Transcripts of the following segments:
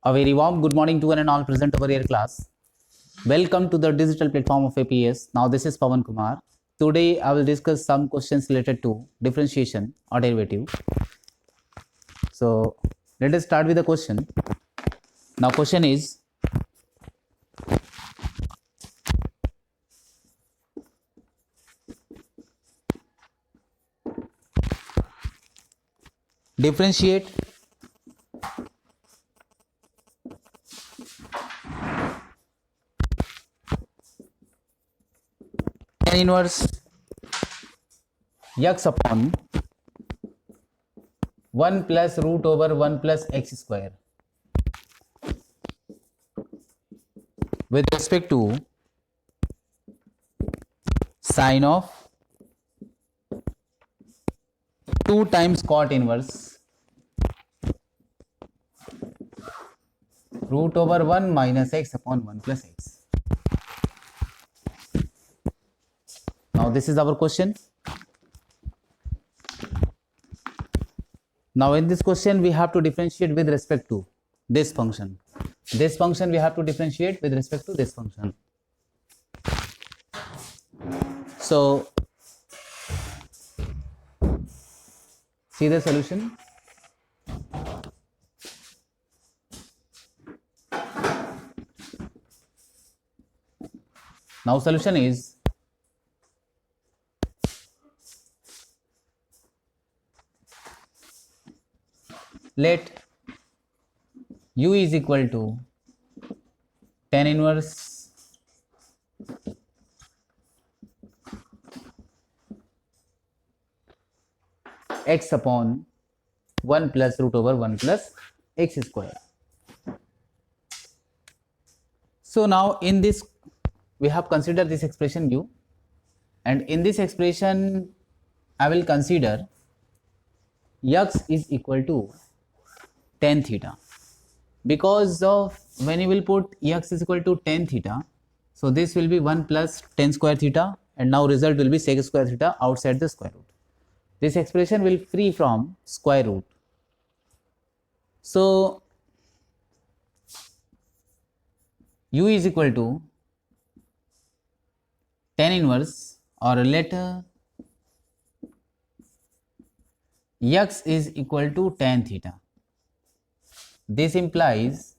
A very warm good morning to one and all present over here class. Welcome to the digital platform of APS. Now this is Pawan Kumar. Today I will discuss some questions related to differentiation or derivative. So let us start with the question. Now question is, differentiate tan inverse x upon 1 plus root over 1 plus x square with respect to sine of 2 times cot inverse root over 1 minus x upon 1 plus x. Now this is our question. Now in this question we have to differentiate with respect to this function. This function we have to differentiate with respect to this function. So see the solution. Now solution is let u is equal to tan inverse x upon 1 plus root over 1 plus x square. So now in this we have considered this expression u, and in this expression I will consider x is equal to tan theta, because of when you will put x is equal to tan theta, so this will be 1 plus tan square theta, and now result will be sec square theta outside the square root. This expression will free from square root. So u is equal to tan inverse, or let x is equal to tan theta. This implies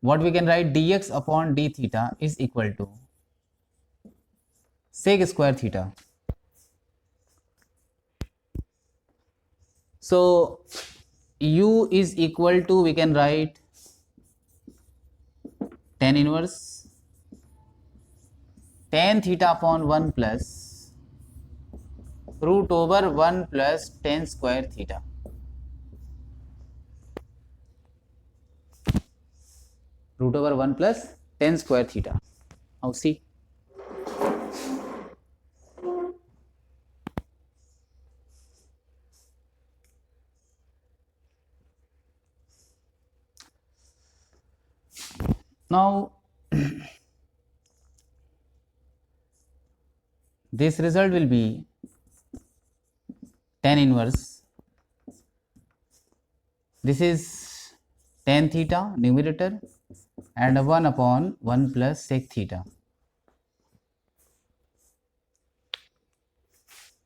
what we can write, dx upon d theta is equal to sec square theta. So u is equal to, we can write tan inverse tan theta upon 1 plus root over 1 plus tan square theta. Root over 1 plus tan square theta. Now see. Now this result will be tan inverse, this is tan theta numerator and 1 upon 1 plus sec theta.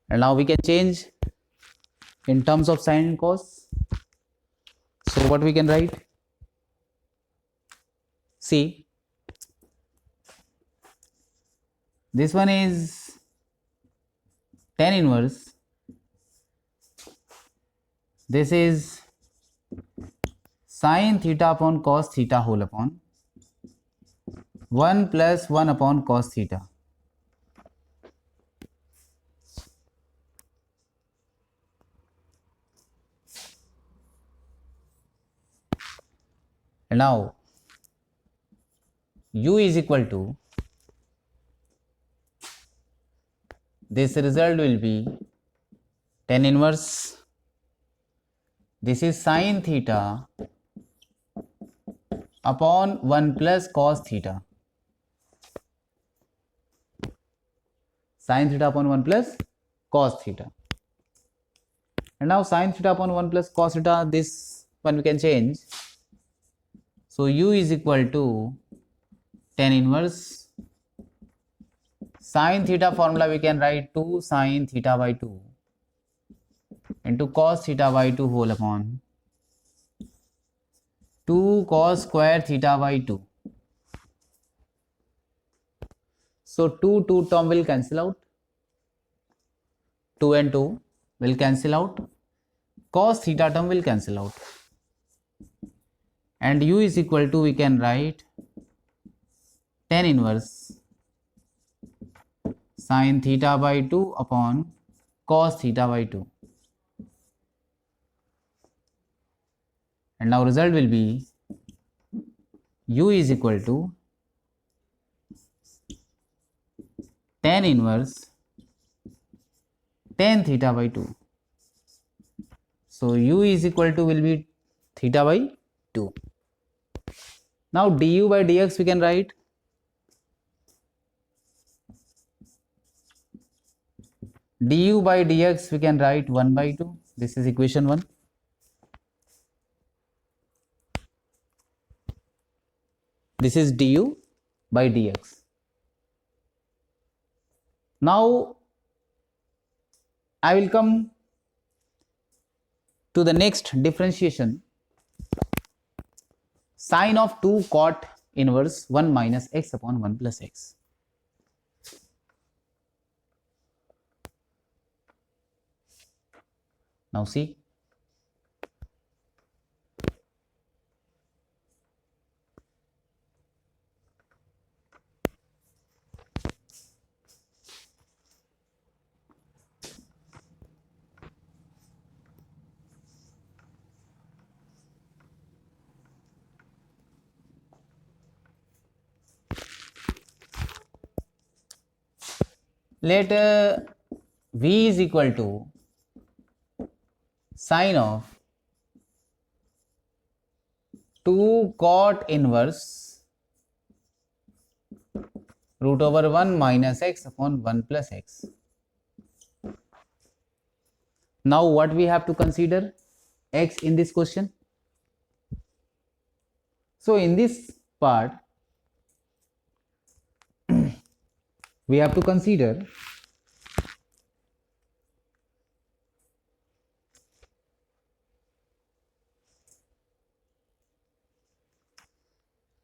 And now we can change in terms of sine and cos. So what we can write? See, this one is tan inverse, this is sine theta upon cos theta whole upon 1 plus 1 upon cos theta. And now u is equal to, this result will be tan inverse, this is sine theta upon 1 plus cos theta. Sine theta upon 1 plus cos theta. And now sine theta upon 1 plus cos theta, this one we can change. So u is equal to tan inverse sin theta formula we can write 2 sin theta by 2 into cos theta by 2 whole upon 2 cos square theta by 2. So 2 term will cancel out, 2 and 2 will cancel out, cos theta term will cancel out, and u is equal to, we can write tan inverse sin theta by 2 upon cos theta by 2, and now result will be u is equal to tan inverse tan theta by 2. So u is equal to will be theta by 2. Now du by dx we can write du by dx we can write 1 by 2. This is equation 1. This is du by dx. Now I will come to the next differentiation. Sine of 2 cot inverse 1 minus x upon 1 plus x. Now see, let v is equal to sine of 2 cot inverse root over 1 minus x upon 1 plus x. Now what we have to consider? X in this question. So in this part we have to consider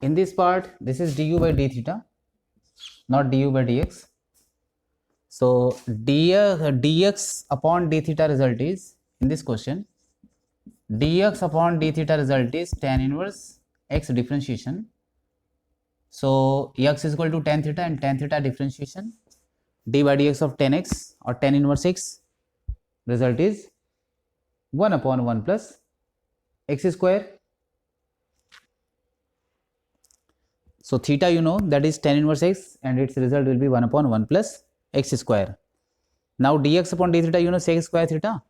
in this part, this is du by d theta, not du by dx. So dx upon d theta result is, in this question, dx upon d theta result is tan inverse x differentiation. So x is equal to tan theta, and tan theta differentiation, d by dx of tan x or tan inverse x, result is 1 upon 1 plus x square. So theta you know, that is tan inverse x, and its result will be 1 upon 1 plus x square. Now dx upon d theta you know, sec square theta.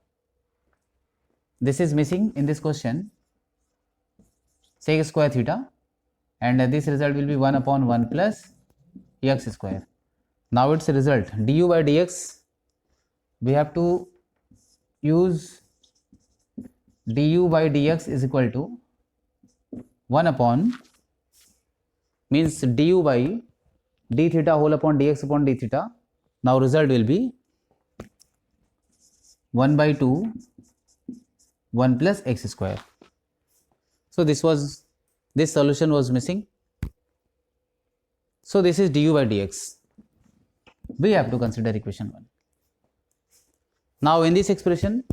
This is missing in this question, sec square theta, and this result will be 1 upon 1 plus x square. Now its result du by dx, we have to use du by dx is equal to 1 upon, means du by d theta whole upon dx upon d theta. Now result will be 1 by 2 1 plus x square. So this solution was missing. So this is du by dx. We have to consider equation 1. Now in this expression,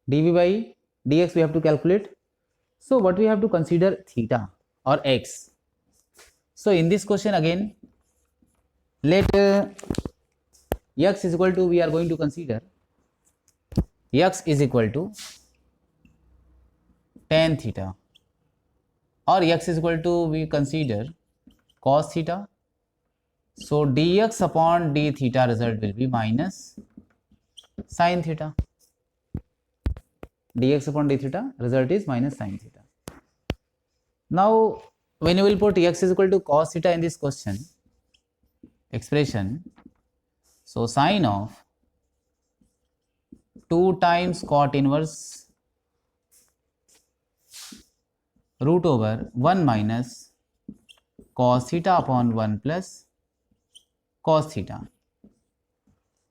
dv by dx we have to calculate. So what we have to consider? Theta or x. So in this question again, let x is equal to, we are going to consider x is equal to tan theta, or x is equal to, we consider cos theta. So dx upon d theta result will be minus sin theta. Dx upon d theta result is minus sin theta. Now when you will put x is equal to cos theta in this question expression, so sine of 2 times cot inverse root over 1 minus cos theta upon 1 plus cos theta,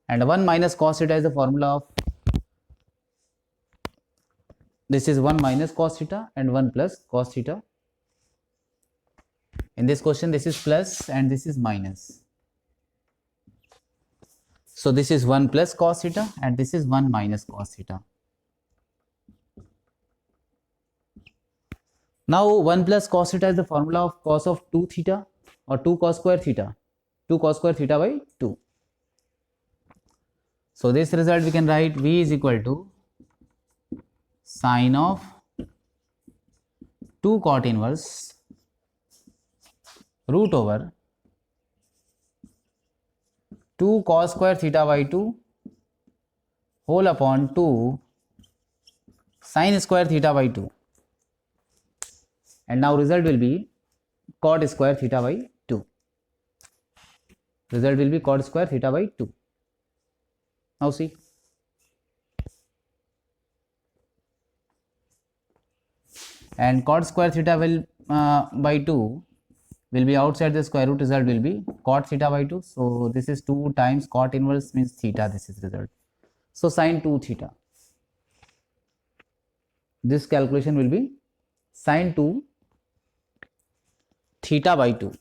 and 1 minus cos theta is the formula of, this is 1 minus cos theta and 1 plus cos theta. In this question this is plus and this is minus, so this is 1 plus cos theta and this is 1 minus cos theta. Now 1 plus cos theta is the formula of cos of 2 theta or 2 cos square theta, 2 cos square theta by 2. So this result we can write V is equal to sine of 2 cot inverse root over 2 cos square theta by 2 whole upon 2 sine square theta by 2, and now result will be cot square theta by 2. Result will be cot square theta by 2. Now see, and cot square theta will by 2 will be outside the square root, result will be cot theta by 2. So this is 2 times cot inverse means theta, this is result. So sine 2 theta, this calculation will be sine 2 theta by 2,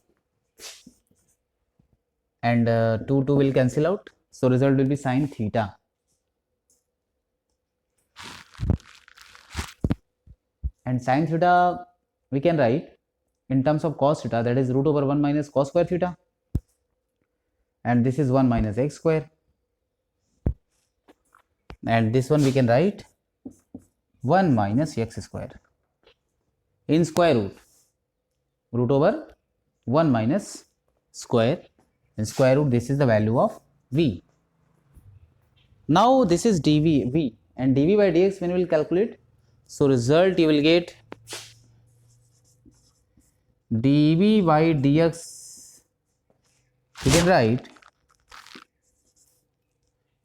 and 2 will cancel out, so result will be sine theta. And sine theta we can write in terms of cos theta, that is root over 1 minus cos square theta, and this is 1 minus x square, and this one we can write 1 minus x square in square root, root over 1 minus square in square root, this is the value of V. Now this is dV V, and dV by dx when we will calculate, so result you will get dV by dx, you can write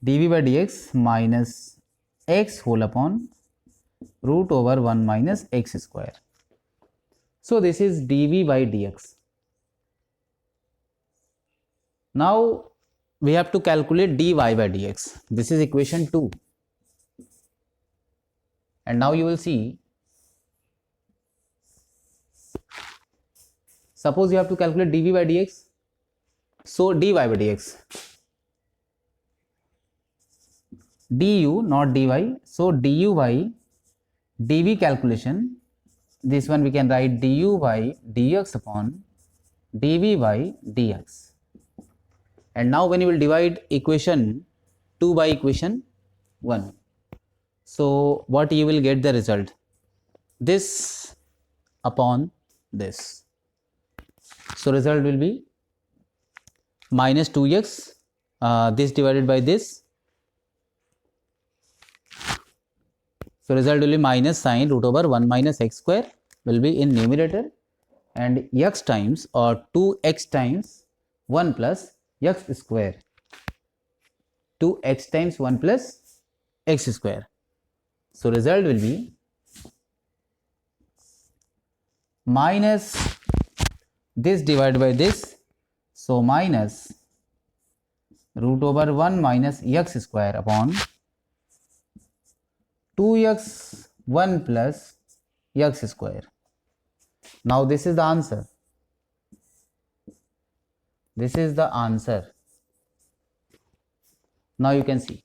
dV by dx minus x whole upon root over 1 minus x square. So this is dV by dx. Now we have to calculate dy by dx. This is equation 2. And now you will see, suppose you have to calculate dV by dx, so dy by dx, du not dy, so du by dV calculation, this one we can write du by dx upon dV by dx. And now when you will divide equation 2 by equation 1, so what you will get the result, this upon this, so result will be minus 2x, this divided by this, so result will be minus sine root over 1 minus x square will be in numerator, and x times or 2x times 1 plus x square, 2x times 1 plus x square. So result will be minus this divided by this, so minus root over 1 minus x square upon 2x 1 plus x square. Now this is the answer. This is the answer. Now you can see.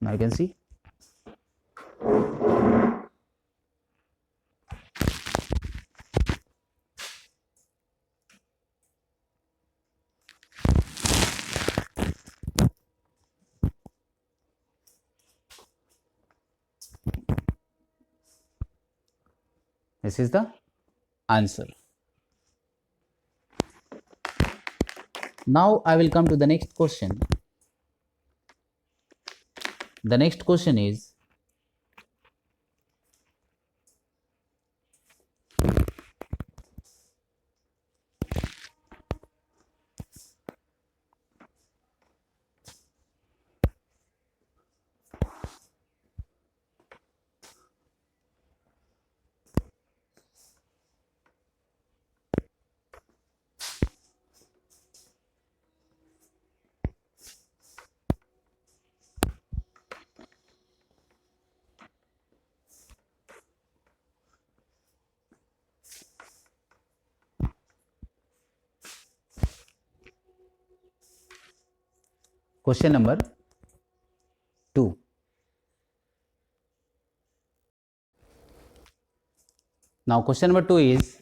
Now you can see. This is the answer. Now I will come to the next question. The next question is, Question number 2. Now question number 2 is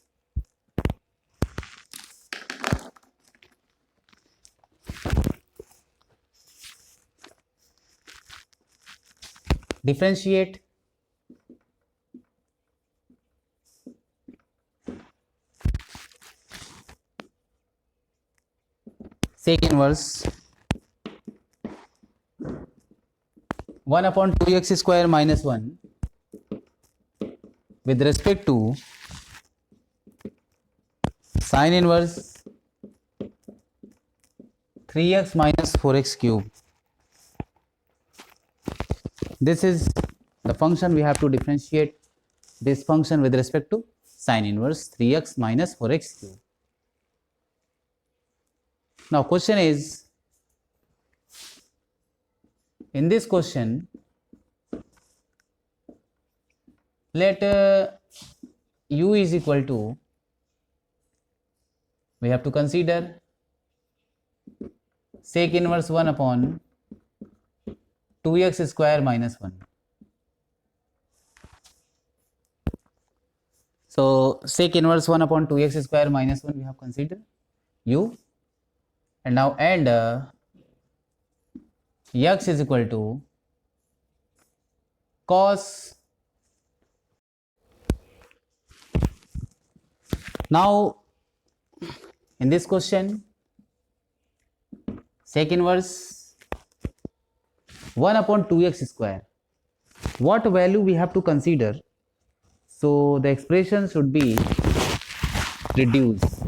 differentiate sec inverse 1 upon 2x square minus 1 with respect to sin inverse 3x minus 4x cube. This is the function we have to differentiate this function with respect to sin inverse 3x minus 4x cube. Now question is, in this question let u is equal to, we have to consider sec inverse 1 upon 2x square minus 1. So sec inverse 1 upon 2x square minus 1 we have considered u, and now x is equal to cos. Now in this question sec inverse 1 upon 2x square, what value we have to consider? So the expression should be reduced.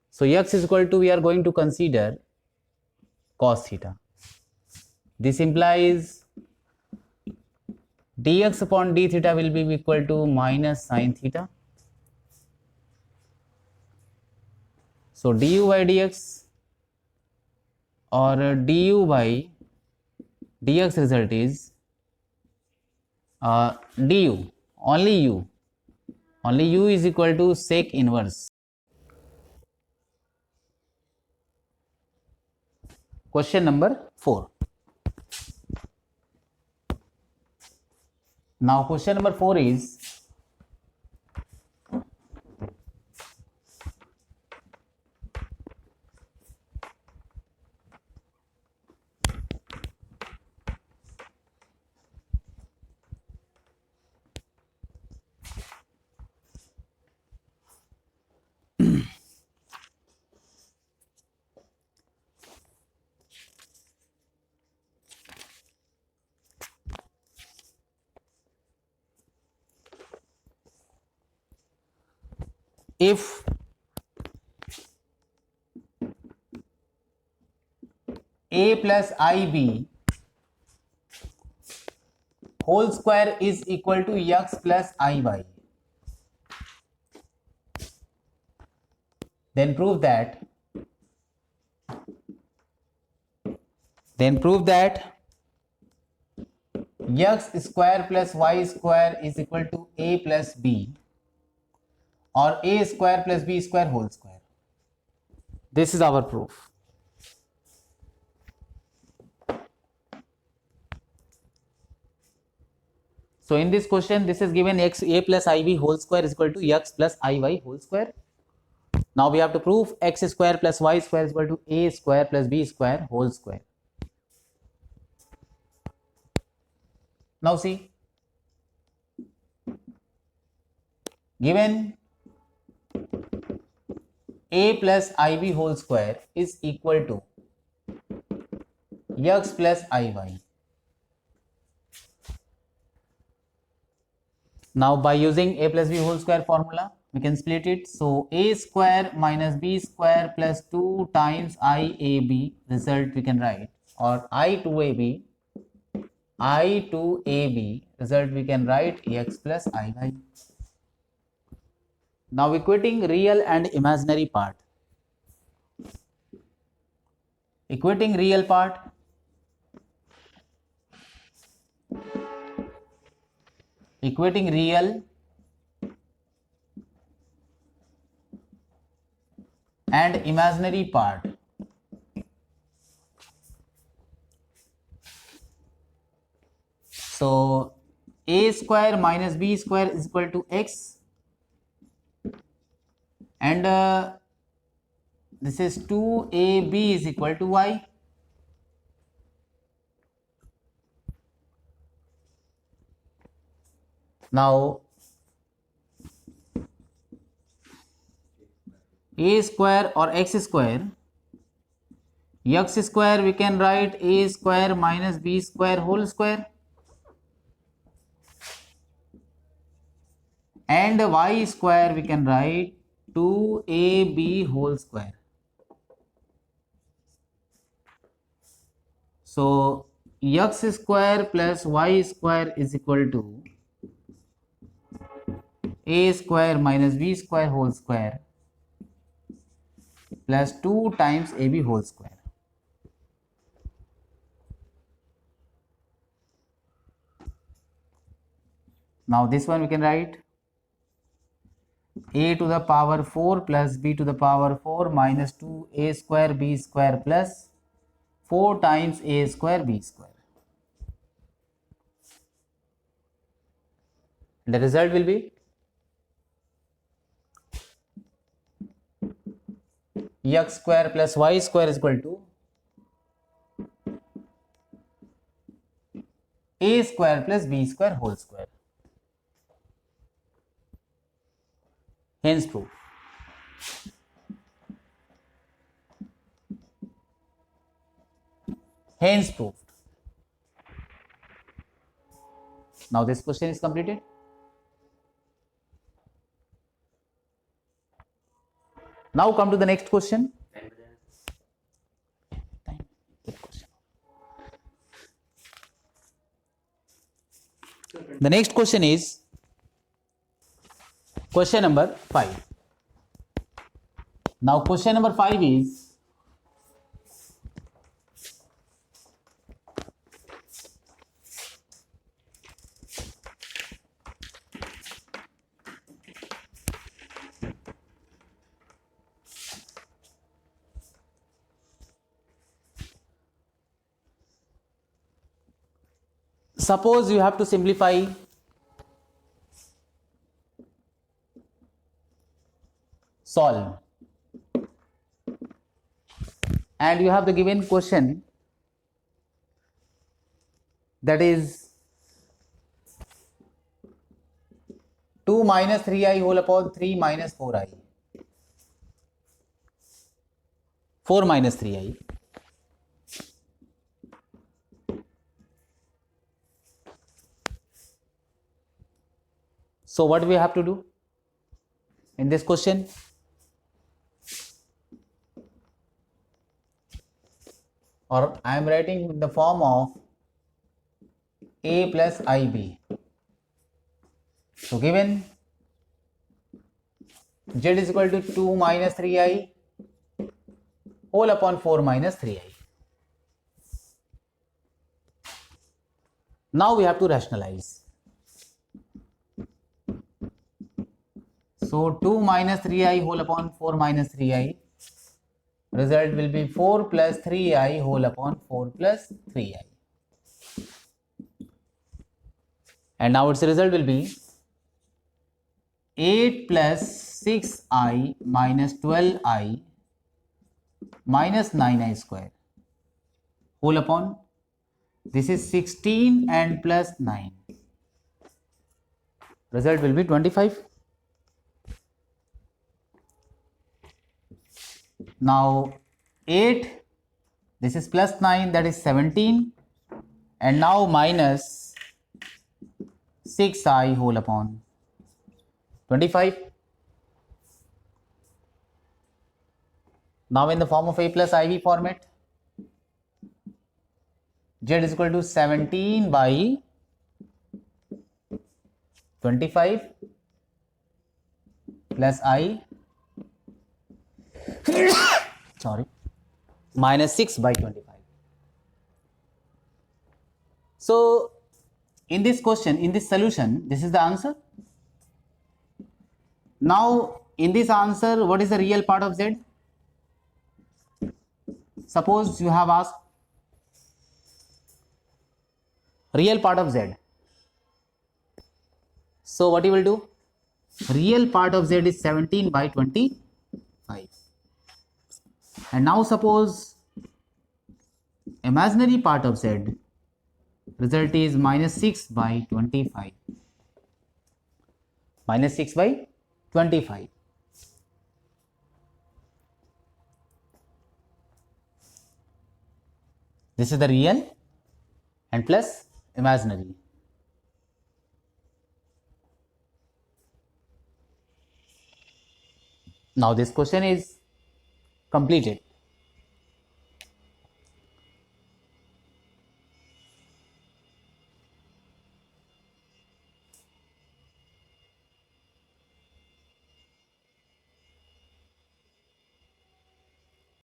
So x is equal to, we are going to consider cos theta. This implies dx upon d theta will be equal to minus sin theta. So du by dx or du by dx result is du, only u is equal to sec inverse. Question number 4. Now question number 4 is, if a plus ib whole square is equal to x plus iy, then prove that x square plus y square is equal to a plus b, or a square plus b square whole square. This is our proof. So in this question this is given x a plus ib whole square is equal to x plus iy whole square. Now we have to prove x square plus y square is equal to a square plus b square whole square. Now see, given a plus ib whole square is equal to x plus iy. Now by using a plus b whole square formula we can split it. So a square minus b square plus 2 times iab result we can write, or I to ab result we can write x plus iy. Now equating real and imaginary part. Equating real part, equating real and imaginary part. So a square minus b square is equal to x, and this is 2ab is equal to y. Now a square or x square, x square we can write a square minus b square whole square, and y square we can write 2ab whole square. So x square plus y square is equal to a square minus b square whole square plus 2 times ab whole square. Now this one we can write a to the power 4 plus b to the power 4 minus 2a square b square plus 4 times a square b square. The result will be x square plus y square is equal to a square plus b square whole square. Hence proof. Hence proved. Now this question is completed. Now come to the next question. The next question is question number 5. Now question number 5 is suppose you have to simplify solve, and you have the given question, that is 2 minus 3i whole upon 3 minus 4i, 4 minus 3i. So what we have to do in this question? Or I am writing in the form of a plus ib. So given z is equal to 2 minus 3i whole upon 4 minus 3i. Now we have to rationalize. So 2 minus 3i whole upon 4 minus 3i, result will be 4 plus 3i whole upon 4 plus 3i. And now its result will be 8 plus 6i minus 12i minus 9i square whole upon, this is 16 and plus 9. Result will be 25. Now 8, this is plus 9, that is 17, and now minus 6i whole upon 25. Now in the form of a plus iv format, z is equal to 17 by 25 plus I sorry minus 6 by 25. So in this question, in this solution, this is the answer. Now in this answer, what is the real part of z? Suppose you have asked real part of z. So what you will do? Real part of z is 17 by 25. And now suppose imaginary part of z, result is minus 6 by 25. Minus 6 by 25. This is the real and plus imaginary. Now this question is completed.